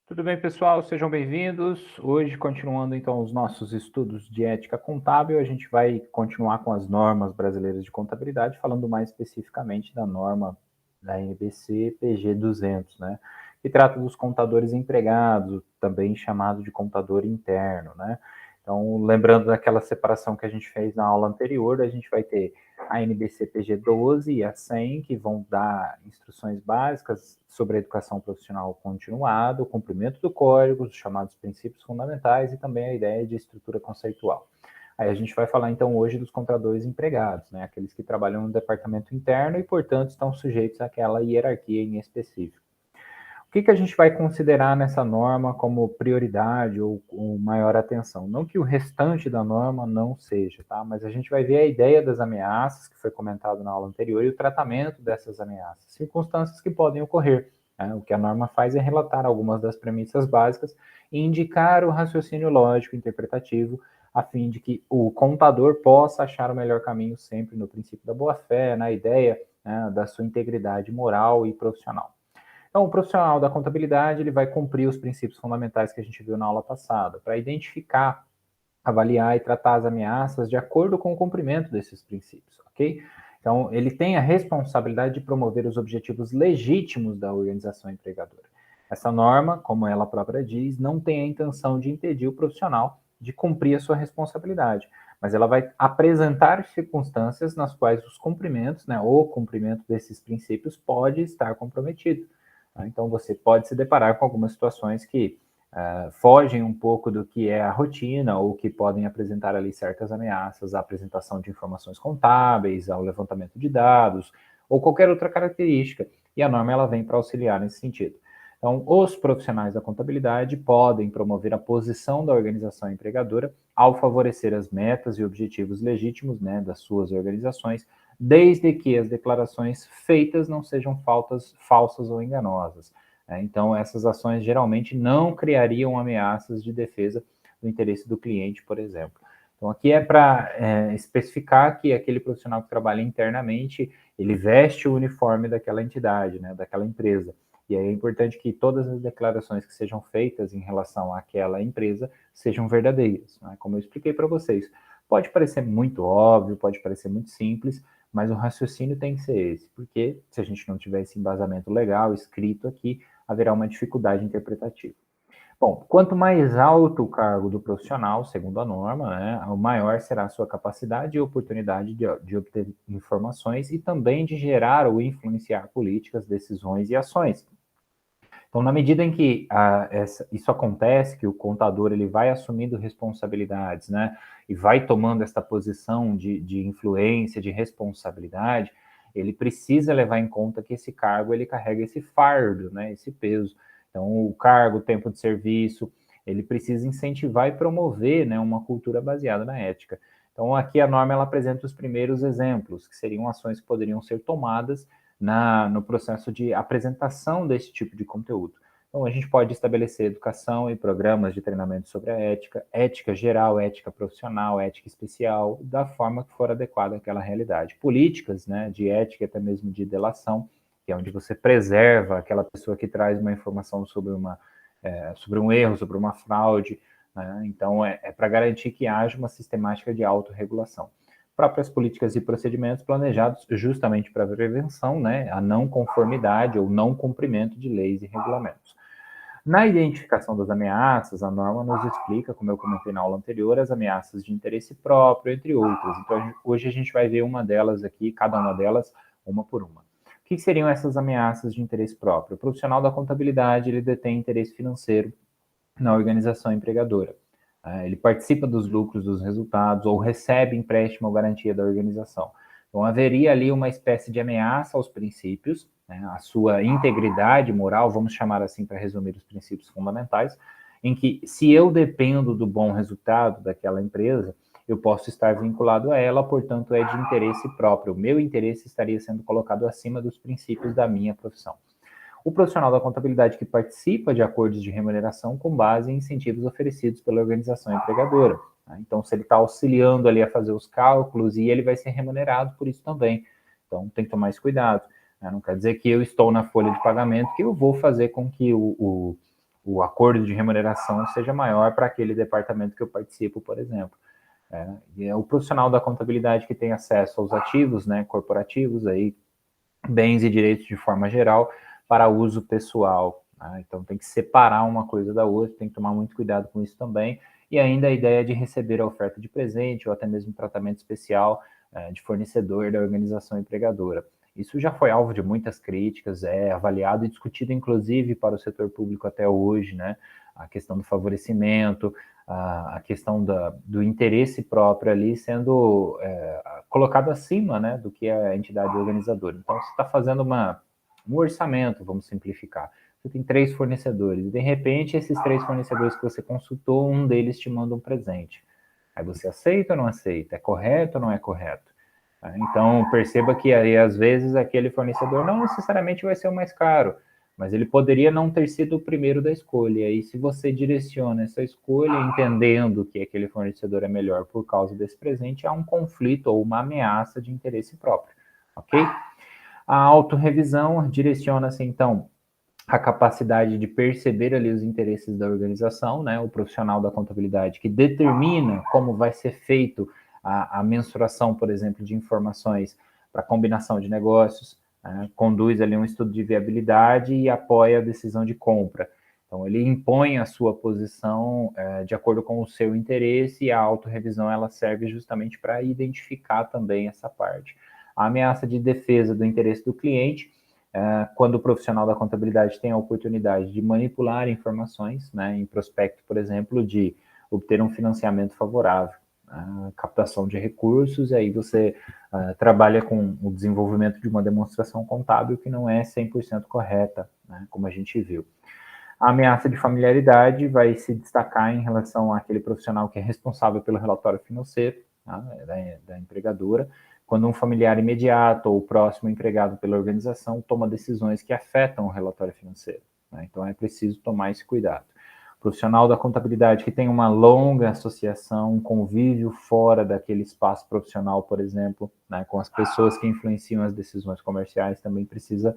Tudo bem, pessoal? Sejam bem-vindos. Hoje, continuando então os nossos estudos de ética contábil, a gente vai continuar com as normas brasileiras de contabilidade, falando mais especificamente da norma da NBC PG 200, né? Que trata dos contadores empregados, também chamado de contador interno, né? Então, lembrando daquela separação que a gente fez na aula anterior, a gente vai ter a NBC PG 12 e a 100, que vão dar instruções básicas sobre a educação profissional continuada, o cumprimento do código, os chamados princípios fundamentais e também a ideia de estrutura conceitual. Aí a gente vai falar então hoje dos contadores empregados, né, aqueles que trabalham no departamento interno e, portanto, estão sujeitos àquela hierarquia em específico. O que a gente vai considerar nessa norma como prioridade ou com maior atenção? Não que o restante da norma não seja, tá? Mas a gente vai ver a ideia das ameaças, que foi comentado na aula anterior, e o tratamento dessas ameaças, circunstâncias que podem ocorrer. Né? O que a norma faz é relatar algumas das premissas básicas e indicar o raciocínio lógico interpretativo, a fim de que o contador possa achar o melhor caminho sempre no princípio da boa-fé, na ideia, né, da sua integridade moral e profissional. Então, o profissional da contabilidade ele vai cumprir os princípios fundamentais que a gente viu na aula passada, para identificar, avaliar e tratar as ameaças de acordo com o cumprimento desses princípios, ok? Então, ele tem a responsabilidade de promover os objetivos legítimos da organização empregadora. Essa norma, como ela própria diz, não tem a intenção de impedir o profissional de cumprir a sua responsabilidade, mas ela vai apresentar circunstâncias nas quais os cumprimentos, né, ou cumprimento desses princípios pode estar comprometido. Então, você pode se deparar com algumas situações que fogem um pouco do que é a rotina ou que podem apresentar ali certas ameaças à apresentação de informações contábeis, ao levantamento de dados ou qualquer outra característica. E a norma ela vem para auxiliar nesse sentido. Então, os profissionais da contabilidade podem promover a posição da organização empregadora ao favorecer as metas e objetivos legítimos, né, das suas organizações, desde que as declarações feitas não sejam falsas ou enganosas. Então, essas ações geralmente não criariam ameaças de defesa do interesse do cliente, por exemplo. Então, aqui é para especificar que aquele profissional que trabalha internamente, ele veste o uniforme daquela entidade, né, daquela empresa. E aí é importante que todas as declarações que sejam feitas em relação àquela empresa sejam verdadeiras, né? Como eu expliquei para vocês. Pode parecer muito óbvio, pode parecer muito simples, mas o raciocínio tem que ser esse, porque se a gente não tiver esse embasamento legal escrito aqui, haverá uma dificuldade interpretativa. Bom, quanto mais alto o cargo do profissional, segundo a norma, né, maior será a sua capacidade e oportunidade de obter informações e também de gerar ou influenciar políticas, decisões e ações. Então, na medida em que isso acontece, que o contador ele vai assumindo responsabilidades, né, e vai tomando esta posição de influência, de responsabilidade, ele precisa levar em conta que esse cargo ele carrega esse fardo, né, esse peso. Então, o cargo, o tempo de serviço, ele precisa incentivar e promover, né, uma cultura baseada na ética. Então, aqui a norma ela apresenta os primeiros exemplos, que seriam ações que poderiam ser tomadas no processo de apresentação desse tipo de conteúdo. Então, a gente pode estabelecer educação e programas de treinamento sobre a ética, ética geral, ética profissional, ética especial, da forma que for adequada àquela realidade. Políticas, né, de ética, até mesmo de delação, que é onde você preserva aquela pessoa que traz uma informação sobre sobre um erro, sobre uma fraude, né? Então, é para garantir que haja uma sistemática de autorregulação. Próprias políticas e procedimentos planejados justamente para a prevenção, né, a não conformidade ou não cumprimento de leis e regulamentos. Na identificação das ameaças, a norma nos explica, como eu comentei na aula anterior, as ameaças de interesse próprio, entre outras. Então, hoje a gente vai ver uma delas aqui, cada uma delas, uma por uma. O que seriam essas ameaças de interesse próprio? O profissional da contabilidade, ele detém interesse financeiro na organização empregadora. Ele participa dos lucros, dos resultados, ou recebe empréstimo ou garantia da organização. Então, haveria ali uma espécie de ameaça aos princípios, né, a sua integridade moral, vamos chamar assim para resumir os princípios fundamentais, em que se eu dependo do bom resultado daquela empresa, eu posso estar vinculado a ela, portanto, é de interesse próprio. O meu interesse estaria sendo colocado acima dos princípios da minha profissão. O profissional da contabilidade que participa de acordos de remuneração com base em incentivos oferecidos pela organização empregadora. Então, se ele está auxiliando ali a fazer os cálculos e ele vai ser remunerado por isso também. Então, tem que tomar esse cuidado. Não quer dizer que eu estou na folha de pagamento que eu vou fazer com que o acordo de remuneração seja maior para aquele departamento que eu participo, por exemplo. E é o profissional da contabilidade que tem acesso aos ativos, né, corporativos, aí, bens e direitos de forma geral, para uso pessoal. Né? Então tem que separar uma coisa da outra, tem que tomar muito cuidado com isso também. E ainda a ideia de receber a oferta de presente ou até mesmo tratamento especial de fornecedor da organização empregadora. Isso já foi alvo de muitas críticas, é avaliado e discutido, inclusive, para o setor público até hoje, né? A questão do favorecimento, a questão do interesse próprio ali sendo colocado acima, né, do que a entidade organizadora. Então, você está fazendo um orçamento, vamos simplificar. Você tem 3 fornecedores, e de repente, esses 3 fornecedores que você consultou, um deles te manda um presente. Aí você aceita ou não aceita? É correto ou não é correto? Então, perceba que aí, às vezes, aquele fornecedor não necessariamente vai ser o mais caro, mas ele poderia não ter sido o primeiro da escolha. E aí, se você direciona essa escolha entendendo que aquele fornecedor é melhor por causa desse presente, há um conflito ou uma ameaça de interesse próprio, ok? A autorrevisão direciona-se, então, a capacidade de perceber ali os interesses da organização, né? O profissional da contabilidade que determina como vai ser feito a mensuração, por exemplo, de informações para combinação de negócios, conduz ali um estudo de viabilidade e apoia a decisão de compra. Então, ele impõe a sua posição de acordo com o seu interesse, e a autorrevisão ela serve justamente para identificar também essa parte. A ameaça de defesa do interesse do cliente, quando o profissional da contabilidade tem a oportunidade de manipular informações, né, em prospecto, por exemplo, de obter um financiamento favorável, captação de recursos, e aí você trabalha com o desenvolvimento de uma demonstração contábil que não é 100% correta, né, como a gente viu. A ameaça de familiaridade vai se destacar em relação àquele profissional que é responsável pelo relatório financeiro, tá, da empregadora, quando um familiar imediato ou próximo empregado pela organização toma decisões que afetam o relatório financeiro. Né? Então é preciso tomar esse cuidado. O profissional da contabilidade que tem uma longa associação, um convívio fora daquele espaço profissional, por exemplo, né, com as pessoas que influenciam as decisões comerciais, também precisa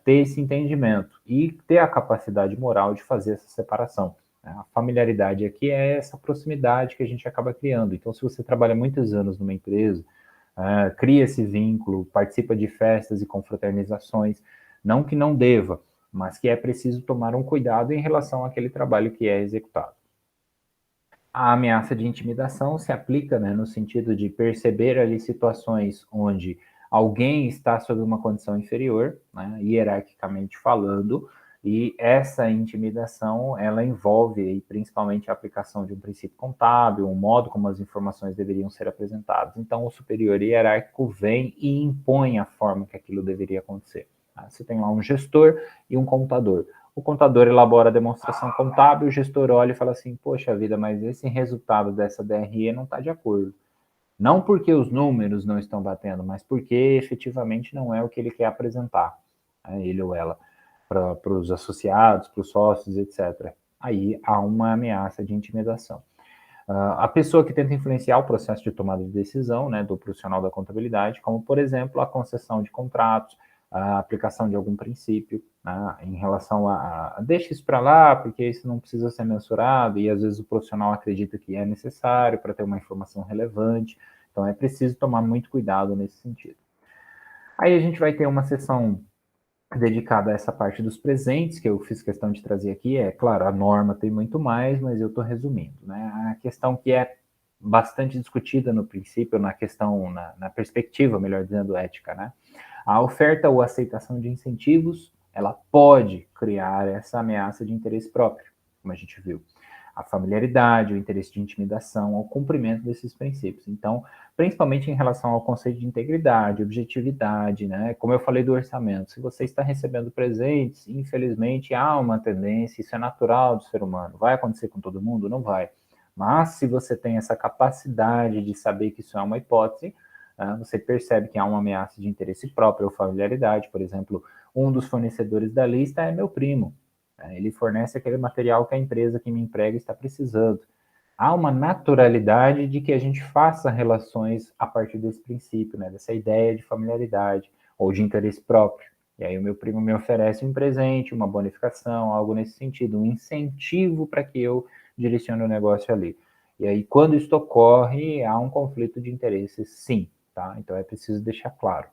ter esse entendimento e ter a capacidade moral de fazer essa separação. A familiaridade aqui é essa proximidade que a gente acaba criando. Então, se você trabalha muitos anos numa empresa, cria esse vínculo, participa de festas e confraternizações, não que não deva, mas que é preciso tomar um cuidado em relação àquele trabalho que é executado. A ameaça de intimidação se aplica, né, no sentido de perceber ali situações onde alguém está sob uma condição inferior, né, hierarquicamente falando, e essa intimidação, ela envolve aí, principalmente a aplicação de um princípio contábil, um modo como as informações deveriam ser apresentadas. Então, o superior hierárquico vem e impõe a forma que aquilo deveria acontecer. Você tem lá um gestor e um contador. O contador elabora a demonstração contábil, o gestor olha e fala assim, poxa vida, mas esse resultado dessa DRE não está de acordo. Não porque os números não estão batendo, mas porque efetivamente não é o que ele quer apresentar, ele ou ela, para os associados, para os sócios, etc. Aí há uma ameaça de intimidação. A pessoa que tenta influenciar o processo de tomada de decisão, né, do profissional da contabilidade, como, por exemplo, a concessão de contratos, a aplicação de algum princípio, né, em relação deixa isso para lá, porque isso não precisa ser mensurado, e às vezes o profissional acredita que é necessário para ter uma informação relevante, então é preciso tomar muito cuidado nesse sentido. Aí a gente vai ter uma sessão dedicada a essa parte dos presentes, que eu fiz questão de trazer aqui. É claro, a norma tem muito mais, mas eu estou resumindo, né? A questão que é bastante discutida no princípio, na questão, na perspectiva, melhor dizendo, ética, né? A oferta ou aceitação de incentivos, ela pode criar essa ameaça de interesse próprio, como a gente viu. A familiaridade, o interesse de intimidação, ao cumprimento desses princípios. Então, principalmente em relação ao conceito de integridade, objetividade, né? Como eu falei do orçamento, se você está recebendo presentes, infelizmente há uma tendência, isso é natural do ser humano. Vai acontecer com todo mundo? Não vai. Mas se você tem essa capacidade de saber que isso é uma hipótese, você percebe que há uma ameaça de interesse próprio ou familiaridade. Por exemplo, um dos fornecedores da lista é meu primo. Ele fornece aquele material que a empresa que me emprega está precisando. Há uma naturalidade de que a gente faça relações a partir desse princípio, né, dessa ideia de familiaridade ou de interesse próprio. E aí o meu primo me oferece um presente, uma bonificação, algo nesse sentido, um incentivo para que eu direcione o negócio ali. E aí, quando isso ocorre, há um conflito de interesses, sim, tá? Então é preciso deixar claro.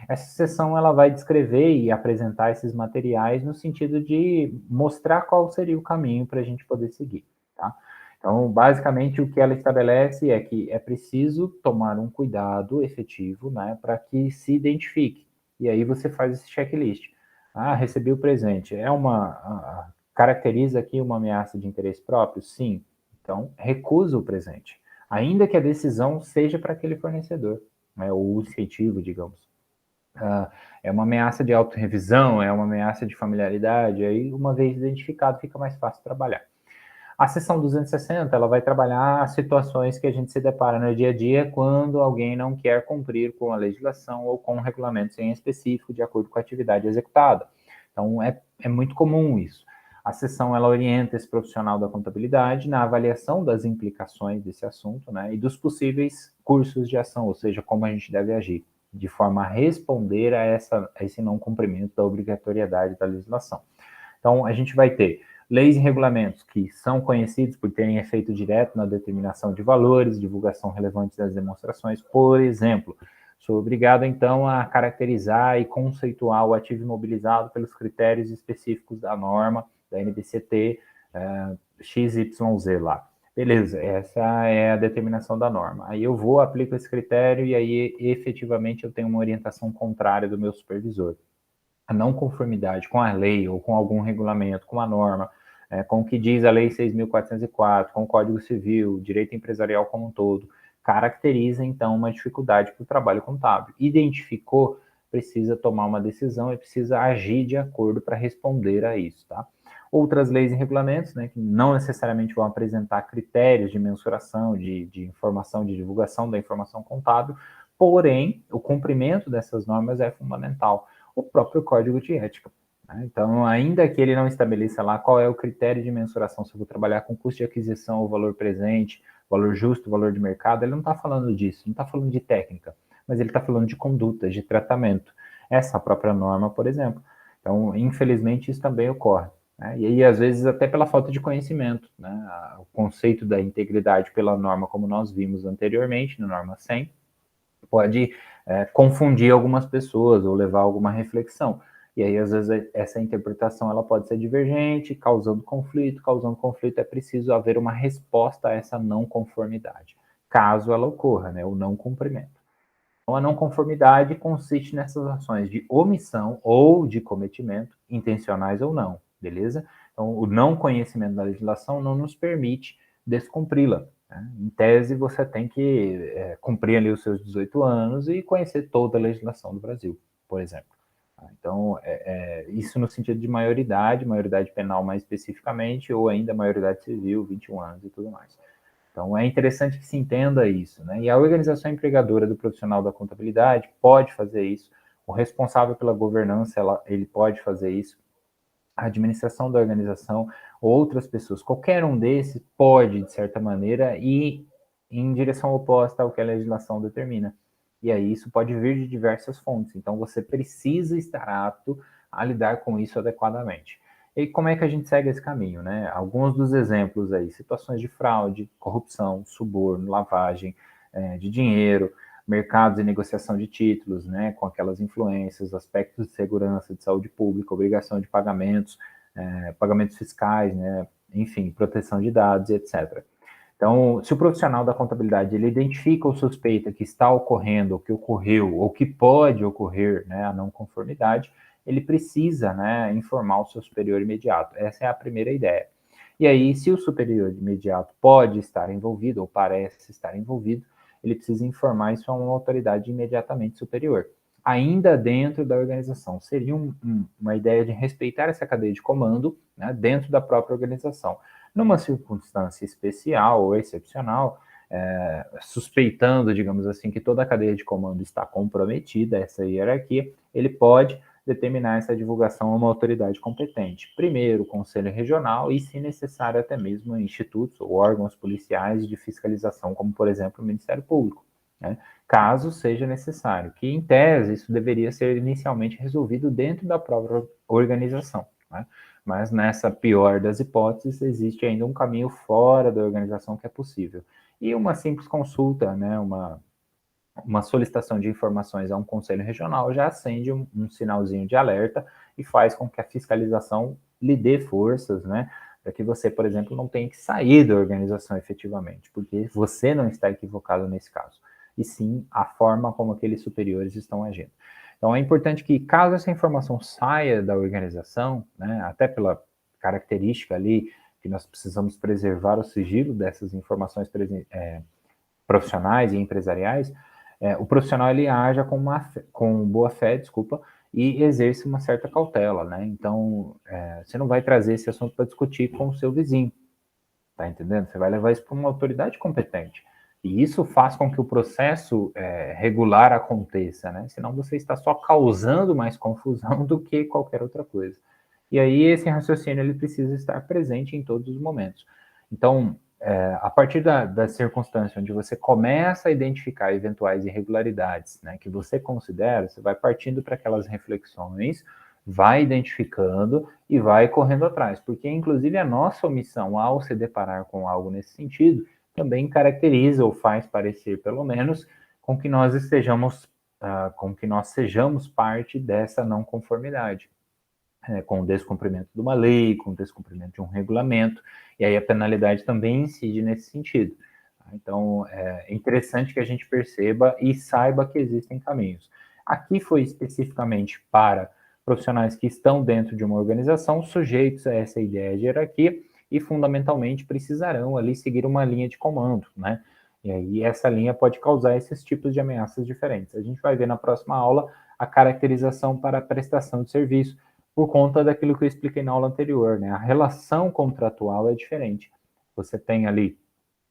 Essa sessão ela vai descrever e apresentar esses materiais no sentido de mostrar qual seria o caminho para a gente poder seguir, tá? Então, basicamente, o que ela estabelece é que é preciso tomar um cuidado efetivo, né, para que se identifique. E aí você faz esse checklist. Ah, recebi o presente. Caracteriza aqui uma ameaça de interesse próprio? Sim. Então, recusa o presente, ainda que a decisão seja para aquele fornecedor, né, ou o incentivo, digamos. É uma ameaça de autorrevisão, é uma ameaça de familiaridade, aí uma vez identificado fica mais fácil trabalhar. A seção 260, ela vai trabalhar situações que a gente se depara no dia a dia quando alguém não quer cumprir com a legislação ou com um regulamento em específico de acordo com a atividade executada. Então, é muito comum isso. A seção, ela orienta esse profissional da contabilidade na avaliação das implicações desse assunto, né, e dos possíveis cursos de ação, ou seja, como a gente deve agir, de forma a responder a esse não cumprimento da obrigatoriedade da legislação. Então, a gente vai ter leis e regulamentos que são conhecidos por terem efeito direto na determinação de valores, divulgação relevante das demonstrações. Por exemplo, sou obrigado, então, a caracterizar e conceituar o ativo imobilizado pelos critérios específicos da norma, da NBCT, XYZ lá. Beleza, essa é a determinação da norma. Aí eu vou, aplico esse critério e aí efetivamente eu tenho uma orientação contrária do meu supervisor. A não conformidade com a lei ou com algum regulamento, com a norma, com o que diz a Lei 6.404, com o Código Civil, direito empresarial como um todo, caracteriza, então, uma dificuldade para o trabalho contábil. Identificou, precisa tomar uma decisão e precisa agir de acordo para responder a isso, tá? Outras leis e regulamentos, né, que não necessariamente vão apresentar critérios de mensuração, de informação, de divulgação da informação contábil, porém, o cumprimento dessas normas é fundamental. O próprio código de ética. Né? Então, ainda que ele não estabeleça lá qual é o critério de mensuração, se eu vou trabalhar com custo de aquisição ou valor presente, valor justo, valor de mercado, ele não está falando disso, não está falando de técnica, mas ele está falando de conduta, de tratamento. Essa própria norma, por exemplo. Então, infelizmente, isso também ocorre. Né? E aí, às vezes, até pela falta de conhecimento. Né? O conceito da integridade pela norma, como nós vimos anteriormente, na norma 100, pode confundir algumas pessoas ou levar a alguma reflexão. E aí, às vezes, essa interpretação ela pode ser divergente, causando conflito. Causando conflito, é preciso haver uma resposta a essa não conformidade, caso ela ocorra, né, o não cumprimento. Então, a não conformidade consiste nessas ações de omissão ou de cometimento, intencionais ou não, beleza? Então, o não conhecimento da legislação não nos permite descumpri-la. Né? Em tese, você tem que cumprir ali os seus 18 anos e conhecer toda a legislação do Brasil, por exemplo. Então, isso no sentido de maioridade penal mais especificamente, ou ainda maioridade civil, 21 anos e tudo mais. Então, é interessante que se entenda isso, né? E a organização empregadora do profissional da contabilidade pode fazer isso, o responsável pela governança, ele pode fazer isso, a administração da organização, outras pessoas, qualquer um desses pode, de certa maneira, ir em direção oposta ao que a legislação determina. E aí isso pode vir de diversas fontes. Então, você precisa estar apto a lidar com isso adequadamente. E como é que a gente segue esse caminho, né? Alguns dos exemplos aí, situações de fraude, corrupção, suborno, lavagem de dinheiro, mercados e negociação de títulos, né, com aquelas influências, aspectos de segurança, de saúde pública, obrigação de pagamentos, pagamentos fiscais, né, enfim, proteção de dados, etc. Então, se o profissional da contabilidade ele identifica ou suspeita que está ocorrendo, ou que ocorreu, ou que pode ocorrer, né, a não conformidade, ele precisa, né, informar o seu superior imediato. Essa é a primeira ideia. E aí, se o superior imediato pode estar envolvido, ou parece estar envolvido, ele precisa informar isso a uma autoridade imediatamente superior. Ainda dentro da organização. Seria uma ideia de respeitar essa cadeia de comando, né, dentro da própria organização. Numa circunstância especial ou excepcional, suspeitando, digamos assim, que toda a cadeia de comando está comprometida, essa hierarquia, ele pode determinar essa divulgação a uma autoridade competente. Primeiro, o Conselho Regional e, se necessário, até mesmo institutos ou órgãos policiais de fiscalização, como, por exemplo, o Ministério Público. né, caso seja necessário, que em tese isso deveria ser inicialmente resolvido dentro da própria organização, né? Mas nessa pior das hipóteses, existe ainda um caminho fora da organização que é possível. E uma simples consulta, né, uma solicitação de informações a um conselho regional já acende um sinalzinho de alerta e faz com que a fiscalização lhe dê forças, né, para que você, por exemplo, não tenha que sair da organização efetivamente, porque você não está equivocado nesse caso, e sim a forma como aqueles superiores estão agindo. Então é importante que, caso essa informação saia da organização, né, até pela característica ali que nós precisamos preservar o sigilo dessas informações profissionais e empresariais, o profissional ele haja com boa fé, desculpa, e exerce uma certa cautela, né? Então, você não vai trazer esse assunto para discutir com o seu vizinho, tá entendendo? Você vai levar isso para uma autoridade competente. E isso faz com que o processo regular aconteça, né? Senão você está só causando mais confusão do que qualquer outra coisa. E aí esse raciocínio ele precisa estar presente em todos os momentos. Então, a partir da circunstância onde você começa a identificar eventuais irregularidades, né, que você considera, você vai partindo para aquelas reflexões, vai identificando e vai correndo atrás, porque inclusive a nossa omissão ao se deparar com algo nesse sentido também caracteriza ou faz parecer, pelo menos, com que nós estejamos, com que nós sejamos parte dessa não conformidade. Com o descumprimento de uma lei, com o descumprimento de um regulamento, e aí a penalidade também incide nesse sentido. Então, é interessante que a gente perceba e saiba que existem caminhos. Aqui foi especificamente para profissionais que estão dentro de uma organização, sujeitos a essa ideia de hierarquia, e fundamentalmente precisarão ali seguir uma linha de comando, né? E aí essa linha pode causar esses tipos de ameaças diferentes. A gente vai ver na próxima aula a caracterização para a prestação de serviço, por conta daquilo que eu expliquei na aula anterior, né? A relação contratual é diferente. Você tem ali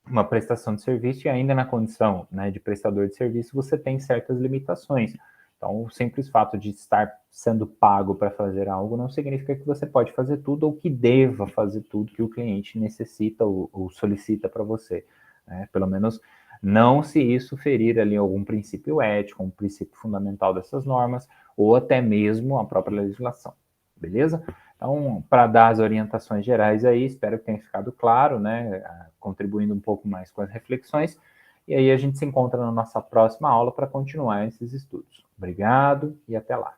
uma prestação de serviço e ainda na condição, né, de prestador de serviço, você tem certas limitações. Então, o simples fato de estar sendo pago para fazer algo não significa que você pode fazer tudo ou que deva fazer tudo que o cliente necessita ou solicita para você, né? Pelo menos não se isso ferir ali algum princípio ético, um princípio fundamental dessas normas, ou até mesmo a própria legislação. Beleza? Então, para dar as orientações gerais aí, espero que tenha ficado claro, né? Contribuindo um pouco mais com as reflexões. E aí a gente se encontra na nossa próxima aula para continuar esses estudos. Obrigado e até lá.